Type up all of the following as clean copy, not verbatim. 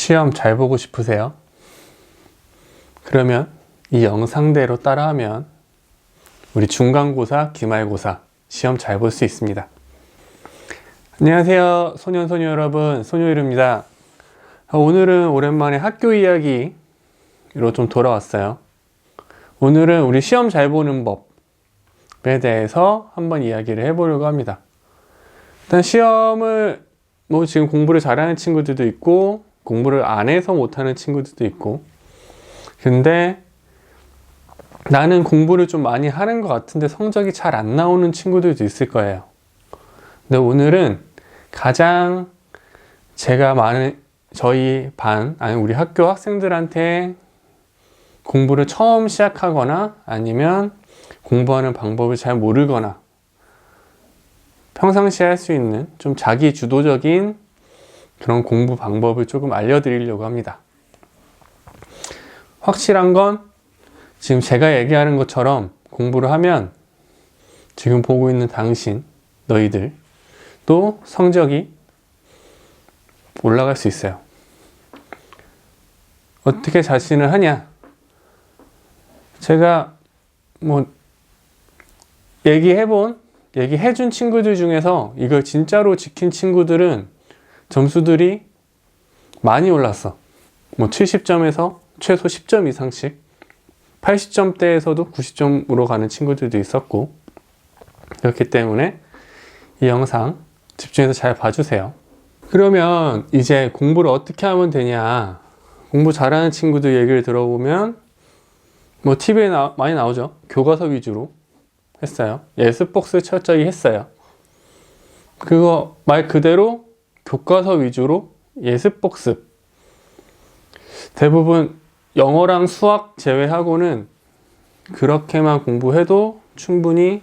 시험 잘 보고 싶으세요? 그러면 이 영상대로 따라하면 우리 중간고사, 기말고사 시험 잘 볼 수 있습니다. 안녕하세요. 소년소녀 여러분, 소녀일입니다. 오늘은 오랜만에 학교 이야기로 좀 돌아왔어요. 오늘은 우리 시험 잘 보는 법에 대해서 한번 이야기를 해보려고 합니다. 일단 시험을 지금 공부를 잘하는 친구들도 있고 공부를 안 해서 못하는 친구들도 있고, 근데 나는 공부를 좀 많이 하는 것 같은데 성적이 잘 안 나오는 친구들도 있을 거예요. 근데 오늘은 가장 제가 저희 반, 아니 우리 학교 학생들한테 공부를 처음 시작하거나 아니면 공부하는 방법을 잘 모르거나 평상시에 할 수 있는 좀 자기 주도적인 그런 공부 방법을 조금 알려드리려고 합니다. 확실한 건 지금 제가 얘기하는 것처럼 공부를 하면 지금 보고 있는 당신, 너희들 또 성적이 올라갈 수 있어요. 어떻게 자신을 하냐? 제가 얘기해준 친구들 중에서 이걸 진짜로 지킨 친구들은 점수들이 많이 올랐어. 70점에서 최소 10점 이상씩, 80점대에서도 90점으로 가는 친구들도 있었고, 그렇기 때문에 이 영상 집중해서 잘 봐주세요. 그러면 이제 공부를 어떻게 하면 되냐? 공부 잘하는 친구들 얘기를 들어보면 TV에 많이 나오죠. 교과서 위주로 했어요. 예습복습 철저히 했어요. 그거 말 그대로 교과서 위주로 예습복습. 대부분 영어랑 수학 제외하고는 그렇게만 공부해도 충분히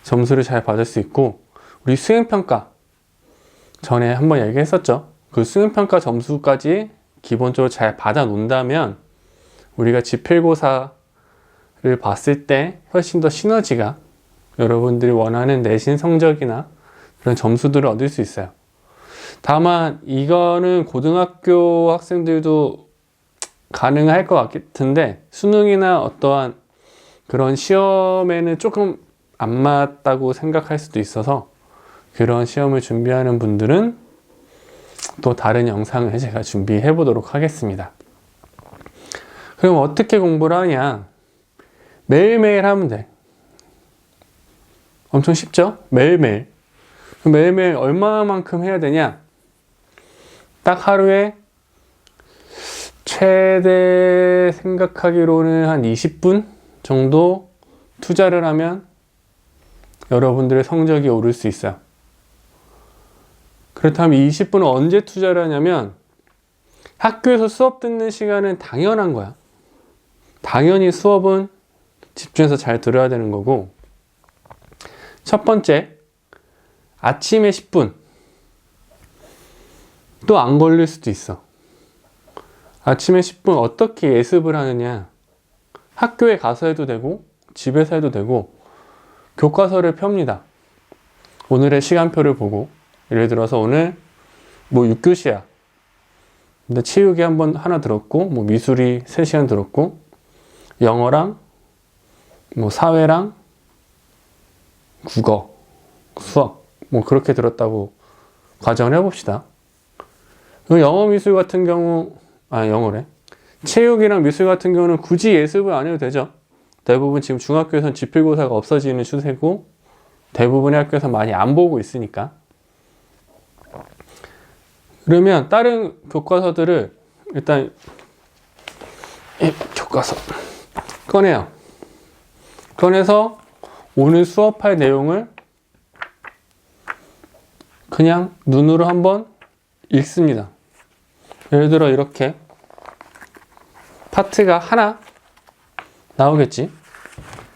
점수를 잘 받을 수 있고, 우리 수행평가 전에 한번 얘기했었죠. 그 수행평가 점수까지 기본적으로 잘 받아 놓는다면 우리가 지필고사를 봤을 때 훨씬 더 시너지가, 여러분들이 원하는 내신 성적이나 그런 점수들을 얻을 수 있어요. 다만 이거는 고등학교 학생들도 가능할 것 같은데 수능이나 어떠한 그런 시험에는 조금 안 맞다고 생각할 수도 있어서, 그런 시험을 준비하는 분들은 또 다른 영상을 제가 준비해 보도록 하겠습니다. 그럼 어떻게 공부를 하냐? 매일매일 하면 돼. 엄청 쉽죠? 매일매일. 매일매일 얼마만큼 해야 되냐? 딱 하루에 최대 생각하기로는 한 20분 정도 투자를 하면 여러분들의 성적이 오를 수 있어요. 그렇다면 20분을 언제 투자를 하냐면, 학교에서 수업 듣는 시간은 당연한 거야. 당연히 수업은 집중해서 잘 들어야 되는 거고, 첫 번째, 아침에 10분. 또 안 걸릴 수도 있어. 아침에 10분 어떻게 예습을 하느냐? 학교에 가서 해도 되고 집에서 해도 되고, 교과서를 펴니다. 오늘의 시간표를 보고, 예를 들어서 오늘 6교시야. 근데 체육이 하나 들었고, 미술이 3시간 들었고, 영어랑 사회랑 국어, 수학 그렇게 들었다고 가정을 해봅시다. 영어 미술 같은 경우, 영어래. 체육이랑 미술 같은 경우는 굳이 예습을 안 해도 되죠. 대부분 지금 중학교에서는 지필고사가 없어지는 추세고, 대부분의 학교에서 많이 안 보고 있으니까. 그러면 다른 교과서들을 일단 교과서 꺼내요. 꺼내서 오늘 수업할 내용을 그냥 눈으로 한번 읽습니다. 예를 들어 이렇게 파트가 하나 나오겠지.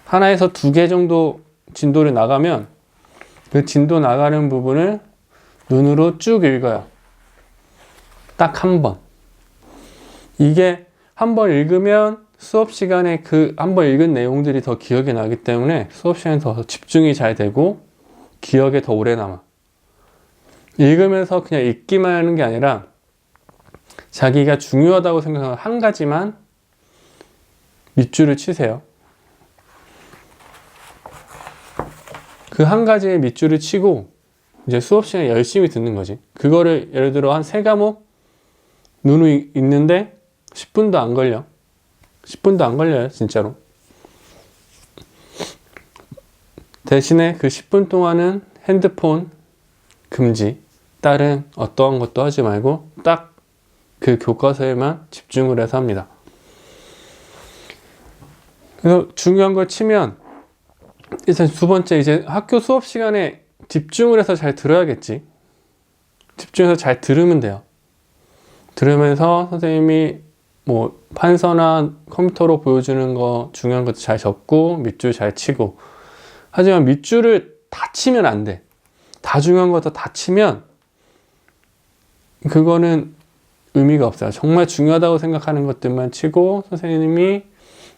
하나에서 2개 정도 진도를 나가면 그 진도 나가는 부분을 눈으로 쭉 읽어요. 딱 한 번. 이게 한 번 읽으면 수업 시간에 그 한 번 읽은 내용들이 더 기억에 나기 때문에 수업 시간에 더 집중이 잘 되고 기억에 더 오래 남아. 읽으면서 그냥 읽기만 하는 게 아니라 자기가 중요하다고 생각하는 한 가지만 밑줄을 치세요. 그 한 가지에 밑줄을 치고 이제 수업 시간에 열심히 듣는 거지. 그거를 예를 들어 한 3과목 누누이 있는데 10분도 안 걸려. 10분도 안 걸려요, 진짜로. 대신에 그 10분 동안은 핸드폰 금지, 다른 어떠한 것도 하지 말고 딱 그 교과서에만 집중을 해서 합니다. 그래서 중요한 걸 치면 일단 두 번째, 이제 학교 수업 시간에 집중을 해서 잘 들어야겠지. 집중해서 잘 들으면 돼요. 들으면서 선생님이 뭐 판서나 컴퓨터로 보여주는 거 중요한 것도 잘 적고 밑줄 잘 치고. 하지만 밑줄을 다 치면 안 돼. 다 중요한 것도 다 치면 그거는 의미가 없어요. 정말 중요하다고 생각하는 것들만 치고 선생님이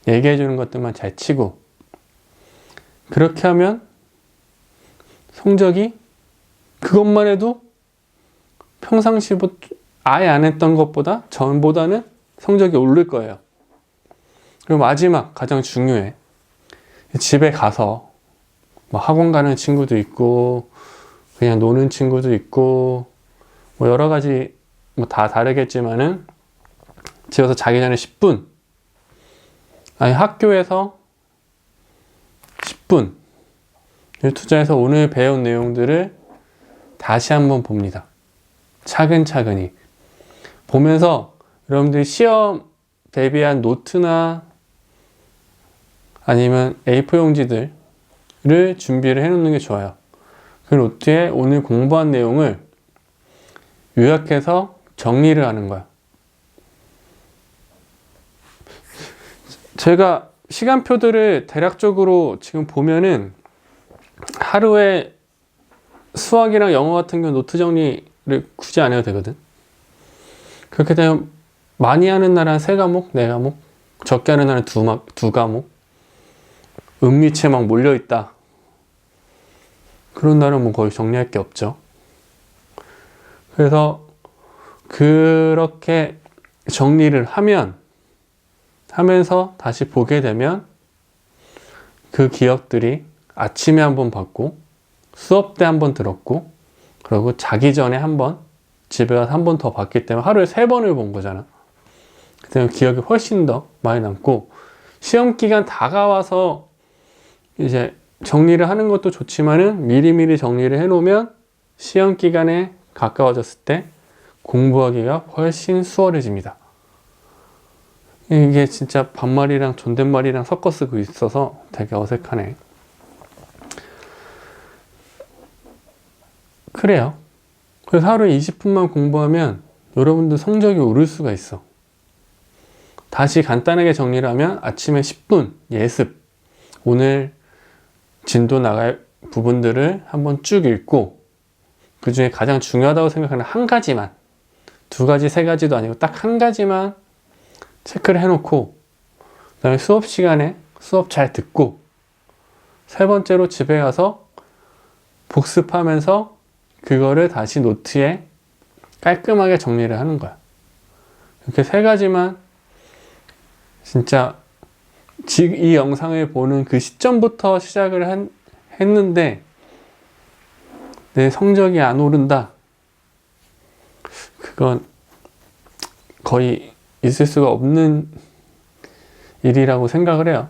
얘기해 주는 것들만 잘 치고, 그렇게 하면 성적이 그것만 해도 평상시 아예 안 했던 것보다 전보다는 성적이 오를 거예요. 그리고 마지막, 가장 중요해. 집에 가서 뭐 학원 가는 친구도 있고 그냥 노는 친구도 있고 뭐 여러 가지 뭐 다 다르겠지만은 집에서 자기 전에 10분, 아니 학교에서 10분을 투자해서 오늘 배운 내용들을 다시 한번 봅니다. 차근차근히 보면서 여러분들이 시험 대비한 노트나 아니면 A4 용지들을 준비를 해 놓는 게 좋아요. 그 노트에 오늘 공부한 내용을 요약해서 정리를 하는 거야. 제가 시간표들을 대략적으로 지금 보면은 하루에 수학이랑 영어 같은 경우 노트 정리를 굳이 안 해도 되거든. 그렇게 되면 많이 하는 날은 3과목, 4과목, 적게 하는 날은 2과목, 은미체 막 몰려있다. 그런 날은 뭐 거의 정리할 게 없죠. 그래서 그렇게 정리를 하면서 다시 보게 되면 그 기억들이 아침에 한번 봤고 수업 때 한번 들었고 그리고 자기 전에 한번 집에 가서 한 번 더 봤기 때문에 하루에 3번을 본 거잖아. 그때는 기억이 훨씬 더 많이 남고, 시험 기간 다가와서 이제 정리를 하는 것도 좋지만은 미리미리 정리를 해 놓으면 시험 기간에 가까워졌을 때 공부하기가 훨씬 수월해집니다. 이게 진짜 반말이랑 존댓말이랑 섞어 쓰고 있어서 되게 어색하네. 그래요. 그래서 하루에 20분만 공부하면 여러분들 성적이 오를 수가 있어. 다시 간단하게 정리를 하면 아침에 10분 예습, 오늘 진도 나갈 부분들을 한번 쭉 읽고 그 중에 가장 중요하다고 생각하는 한 가지만, 2가지, 3가지도 아니고 딱 한 가지만 체크를 해놓고 그 다음에 수업 시간에 수업 잘 듣고 3번째로 집에 가서 복습하면서 그거를 다시 노트에 깔끔하게 정리를 하는 거야. 이렇게 3가지만 진짜 이 영상을 보는 그 시점부터 시작을 했는데 내 성적이 안 오른다. 그건 거의 있을 수가 없는 일이라고 생각을 해요.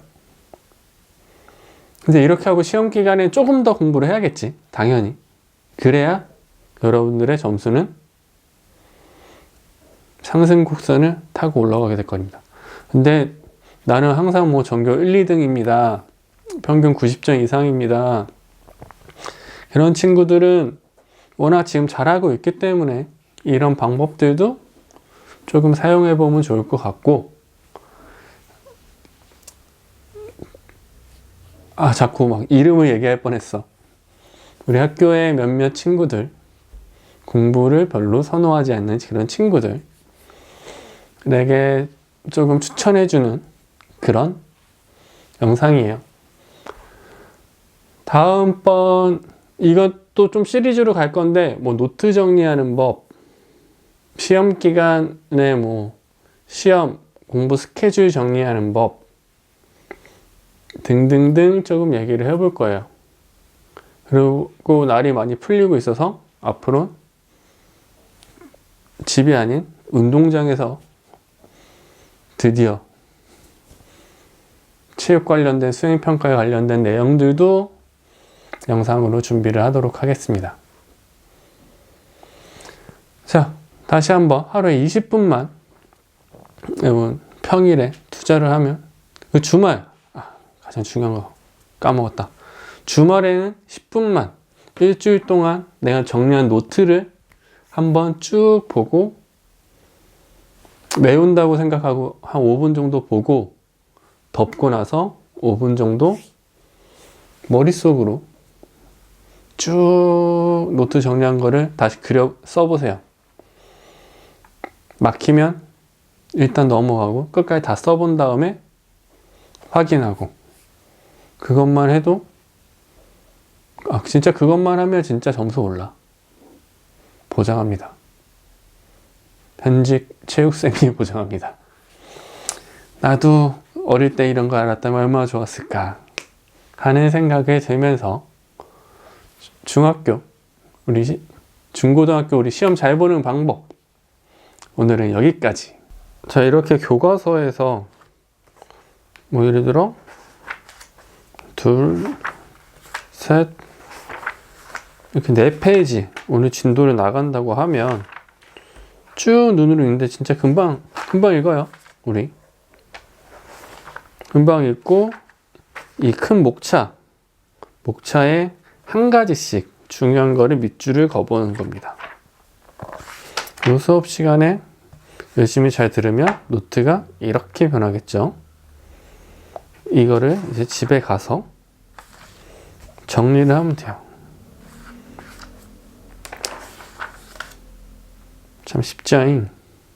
근데 이렇게 하고 시험 기간에 조금 더 공부를 해야겠지, 당연히. 그래야 여러분들의 점수는 상승 곡선을 타고 올라가게 될 겁니다. 근데 나는 항상 뭐 전교 1, 2등입니다. 평균 90점 이상입니다. 이런 친구들은 워낙 지금 잘하고 있기 때문에 이런 방법들도 조금 사용해 보면 좋을 것 같고, 자꾸 막 이름을 얘기할 뻔했어. 우리 학교의 몇몇 친구들, 공부를 별로 선호하지 않는 그런 친구들, 내게 조금 추천해주는 그런 영상이에요. 다음번 이것도 좀 시리즈로 갈 건데, 뭐 노트 정리하는 법, 시험 기간에 뭐 시험 공부 스케줄 정리하는 법 등등등 조금 얘기를 해볼 거예요. 그리고 날이 많이 풀리고 있어서 앞으로 집이 아닌 운동장에서 드디어 체육 관련된 수행평가에 관련된 내용들도 영상으로 준비를 하도록 하겠습니다. 자, 다시 한번 하루에 20분만 여러분 평일에 투자를 하면 그 주말 가장 중요한 거 까먹었다. 주말에는 10분만 일주일 동안 내가 정리한 노트를 한번 쭉 보고 외운다고 생각하고 한 5분 정도 보고 덮고 나서 5분 정도 머릿속으로 쭉 노트 정리한 거를 다시 써보세요. 막히면 일단 넘어가고 끝까지 다 써본 다음에 확인하고 그것만 해도 진짜 그것만 하면 진짜 점수 올라. 보장합니다. 현직 체육생이 보장합니다. 나도 어릴 때 이런 거 알았다면 얼마나 좋았을까 하는 생각이 들면서 중고등학교 우리 시험 잘 보는 방법 오늘은 여기까지. 자, 이렇게 교과서에서 뭐 예를 들어 둘, 셋 이렇게 4페이지 오늘 진도를 나간다고 하면 쭉 눈으로 읽는데 진짜 금방 읽어요. 우리 금방 읽고 이 큰 목차에 한 가지씩 중요한 거를 밑줄을 그어보는 겁니다. 이 수업 시간에 열심히 잘 들으면 노트가 이렇게 변하겠죠. 이거를 이제 집에 가서 정리를 하면 돼요. 참 쉽죠?